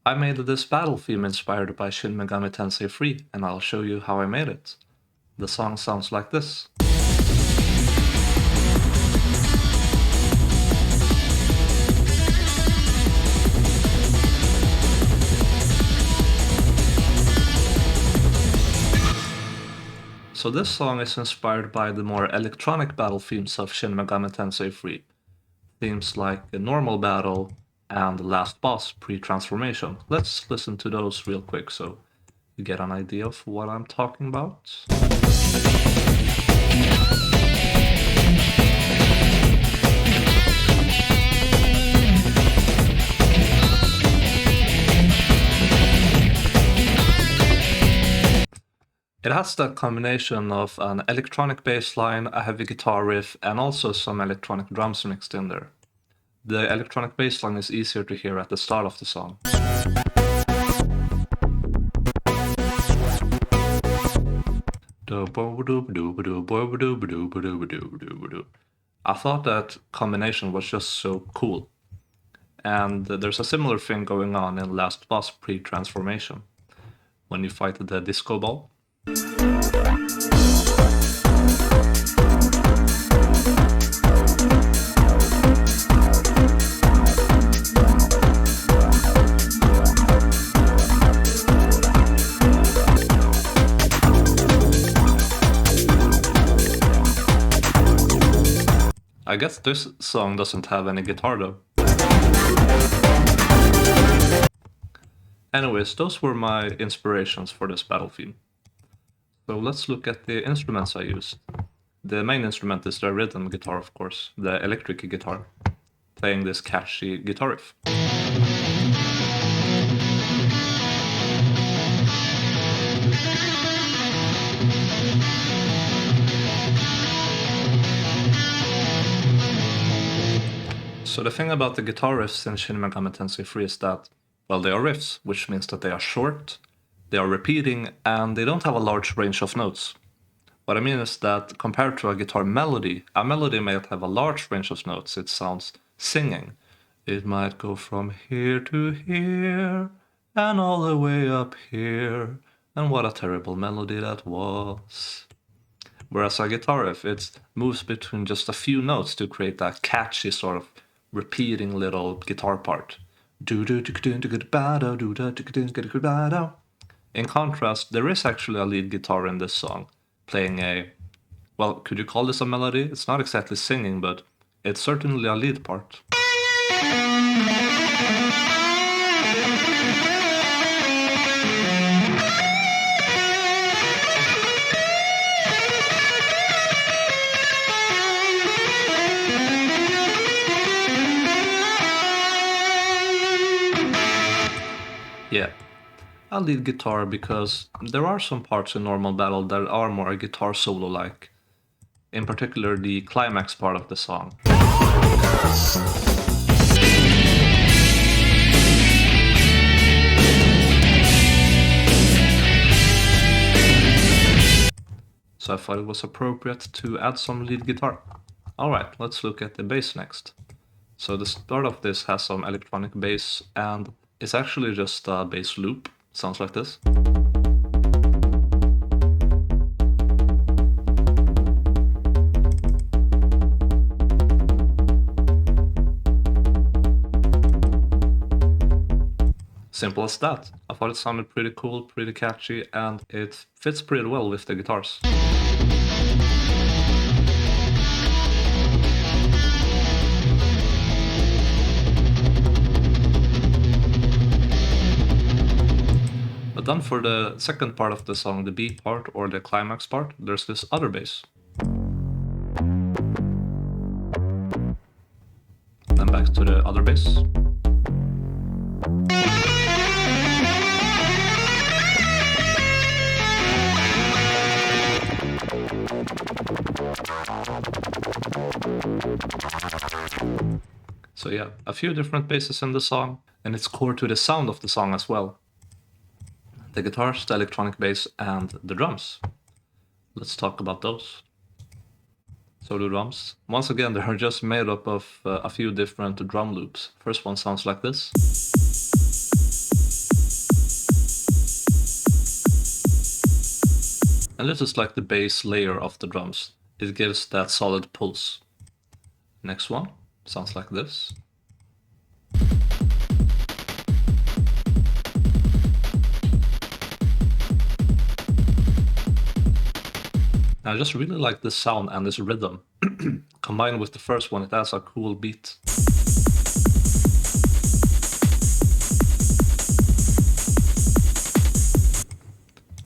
I made this battle theme inspired by Shin Megami Tensei III, and I'll show you how I made it. The song sounds like this. So this song is inspired by the more electronic battle themes of Shin Megami Tensei III. Themes like a normal battle and last boss pre-transformation. Let's listen to those real quick so you get an idea of what I'm talking about. It has that combination of an electronic bass line, a heavy guitar riff, and also some electronic drums mixed in there. The electronic bass line is easier to hear at the start of the song. I thought that combination was just so cool. And there's a similar thing going on in Last Boss pre-transformation, when you fight the disco ball. I guess this song doesn't have any guitar though. Anyways, those were my inspirations for this battle theme. So let's look at the instruments I used. The main instrument is the rhythm guitar, of course, the electric guitar, playing this catchy guitar riff. So the thing about the guitar riffs in Shin Megami Tensei III is that, well, they are riffs, which means that they are short, they are repeating, and they don't have a large range of notes. What I mean is that compared to a guitar melody, a melody might have a large range of notes. It sounds singing. It might go from here to here, and all the way up here. And what a terrible melody that was. Whereas a guitar riff, it moves between just a few notes to create that catchy sort of repeating little guitar part. In contrast, there is actually a lead guitar in this song, playing a, well, could you call this a melody? It's not exactly singing, but it's certainly a lead part. Yeah, a lead guitar because there are some parts in normal battle that are more guitar solo-like. In particular, the climax part of the song. So I thought it was appropriate to add some lead guitar. Alright, let's look at the bass next. So the start of this has some electronic bass, and it's actually just a bass loop. Sounds like this. Simple as that. I thought it sounded pretty cool, pretty catchy, and it fits pretty well with the guitars. But then for the second part of the song, the beat part or the climax part, there's this other bass. Then back to the other bass. So yeah, a few different basses in the song, and it's core to the sound of the song as well. The guitars, the electronic bass, and the drums. Let's talk about those. So the drums, once again, they are just made up of a few different drum loops. First one sounds like this. And this is like the base layer of the drums. It gives that solid pulse. Next one sounds like this. I just really like this sound and this rhythm. Combined with the first one, it has a cool beat.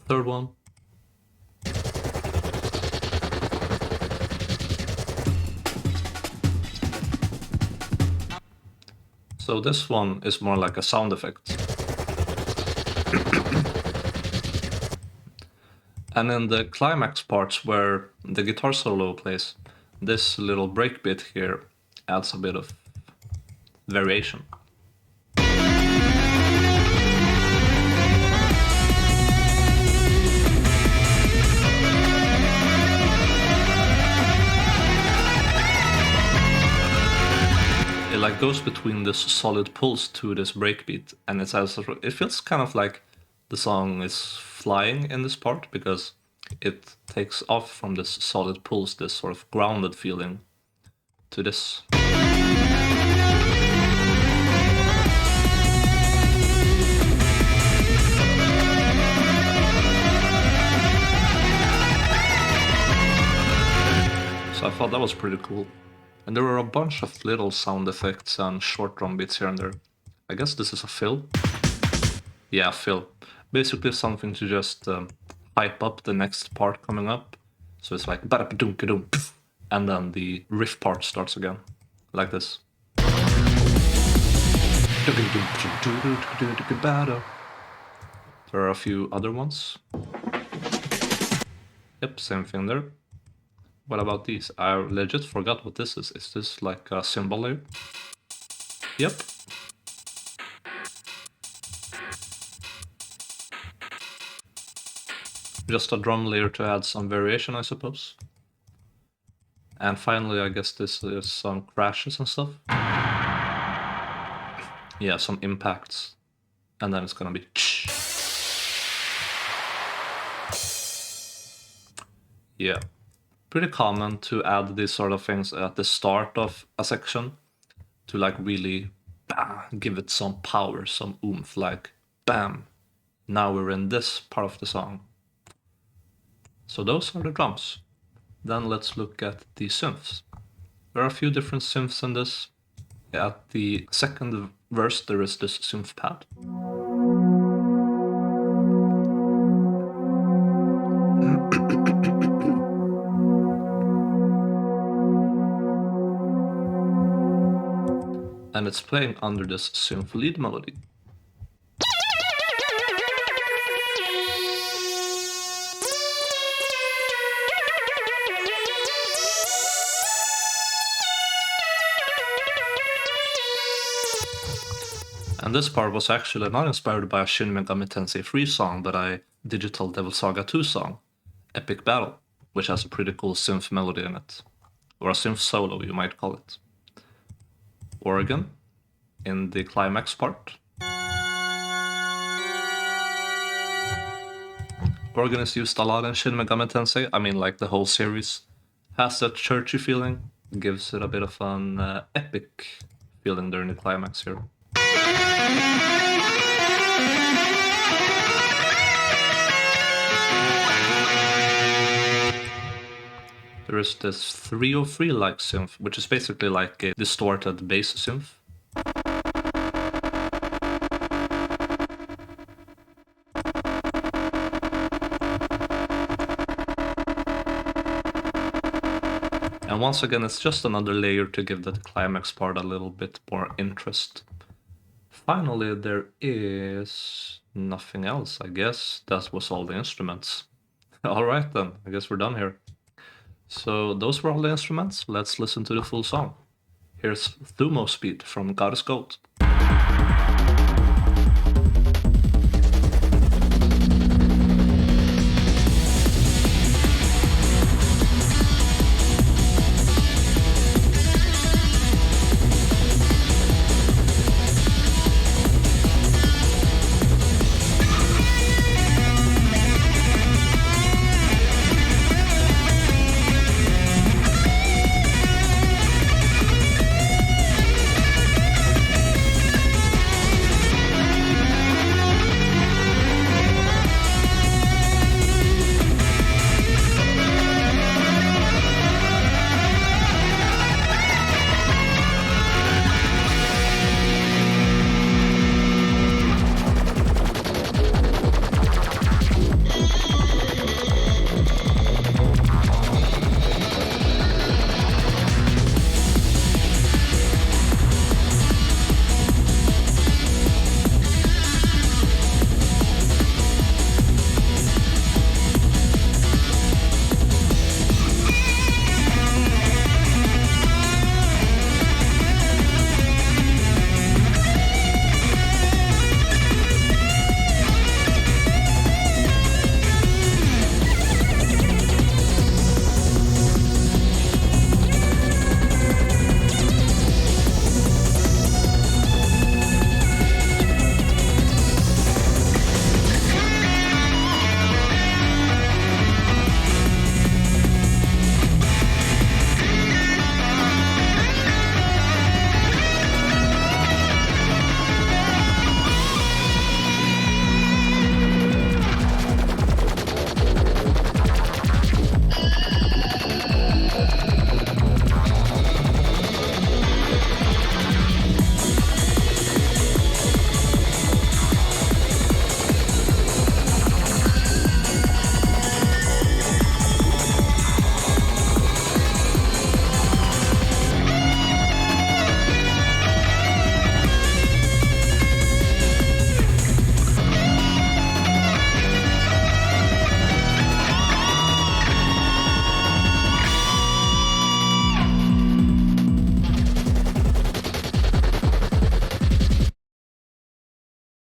Third one. So this one is more like a sound effect. And in the climax parts where the guitar solo plays, this little breakbeat here adds a bit of variation. It like goes between this solid pulse to this breakbeat, and it feels kind of like the song is flying in this part, because it takes off from this solid pulse, this sort of grounded feeling, to this. So I thought that was pretty cool. And there were a bunch of little sound effects and short drum beats here and there. I guess this is a fill. Yeah, fill. Basically something to just hype up the next part coming up. So it's like ba-da-ba-doom-ka-doom, and then the riff part starts again, like this. There are a few other ones. Yep, same thing there. What about these? I legit forgot what this is. Is this like a cymbal layer? Yep. Just a drum layer to add some variation, I suppose. And finally, I guess this is some crashes and stuff. Yeah, some impacts. And then it's gonna be... Yeah. Pretty common to add these sort of things at the start of a section to like really give it some power, some oomph, like bam, now we're in this part of the song. So those are the drums. Then let's look at the synths. There are a few different synths in this. At the second verse there is this synth pad. And it's playing under this synth lead melody. And this part was actually not inspired by a Shin Megami Tensei III song, but a Digital Devil Saga 2 song, Epic Battle, which has a pretty cool synth melody in it. Or a synth solo, you might call it. Organ in the climax part. Organ is used a lot in Shin Megami Tensei. I mean, like the whole series has that churchy feeling. Gives it a bit of an epic feeling during the climax here. There is this 303-like synth, which is basically like a distorted bass synth. And once again, it's just another layer to give that climax part a little bit more interest. Finally, there is nothing else, I guess. That was all the instruments. Alright then, I guess we're done here. So those were all the instruments. Let's listen to the full song. Here's Thumos Beat from Goddess Goat.